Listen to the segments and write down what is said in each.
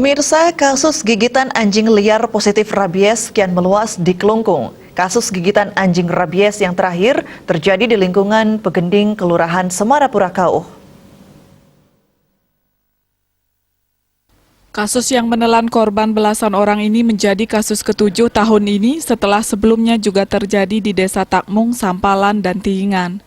Pemirsa, kasus gigitan anjing liar positif rabies kian meluas di Kelungkung. Kasus gigitan anjing rabies yang terakhir terjadi di lingkungan Pegending, Kelurahan Semarapura Kauh. Kasus yang menelan korban belasan orang ini menjadi kasus ke-7 tahun ini setelah sebelumnya juga terjadi di Desa Takmung, Sampalan, dan Tiingan.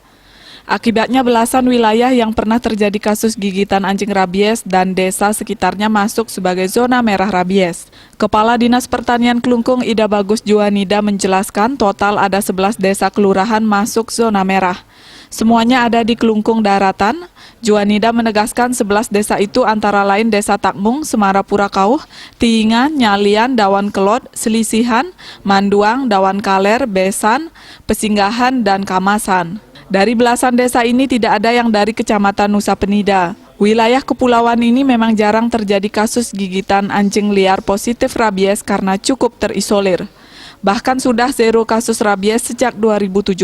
Akibatnya belasan wilayah yang pernah terjadi kasus gigitan anjing rabies dan desa sekitarnya masuk sebagai zona merah rabies. Kepala Dinas Pertanian Kelungkung Ida Bagus Juanida menjelaskan total ada 11 desa kelurahan masuk zona merah. Semuanya ada di Kelungkung Daratan. Juanida menegaskan 11 desa itu antara lain Desa Takmung, Semarapura Kauh, Tiingan, Nyalian, Dawan Kelot, Selisihan, Manduang, Dawan Kaler, Besan, Pesinggahan, dan Kamasan. Dari belasan desa ini tidak ada yang dari Kecamatan Nusa Penida. Wilayah kepulauan ini memang jarang terjadi kasus gigitan anjing liar positif rabies karena cukup terisolir. Bahkan sudah zero kasus rabies sejak 2017.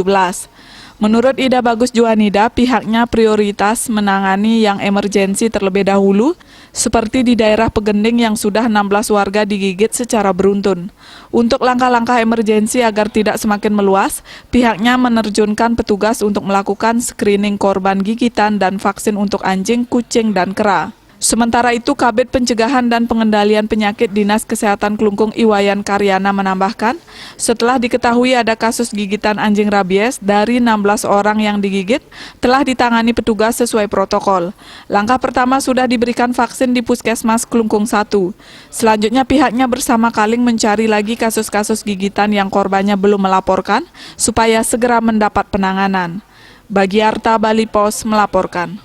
Menurut Ida Bagus Juanida, pihaknya prioritas menangani yang emergensi terlebih dahulu, seperti di daerah Pegending yang sudah 16 warga digigit secara beruntun. Untuk langkah-langkah emergensi agar tidak semakin meluas, pihaknya menerjunkan petugas untuk melakukan screening korban gigitan dan vaksin untuk anjing, kucing, dan kera. Sementara itu, Kabid Pencegahan dan Pengendalian Penyakit Dinas Kesehatan Kelungkung Iwayan Karyana menambahkan, setelah diketahui ada kasus gigitan anjing rabies dari 16 orang yang digigit, telah ditangani petugas sesuai protokol. Langkah pertama sudah diberikan vaksin di Puskesmas Kelungkung 1. Selanjutnya pihaknya bersama Kaling mencari lagi kasus-kasus gigitan yang korbannya belum melaporkan, supaya segera mendapat penanganan. Bagiarta Bali Pos melaporkan.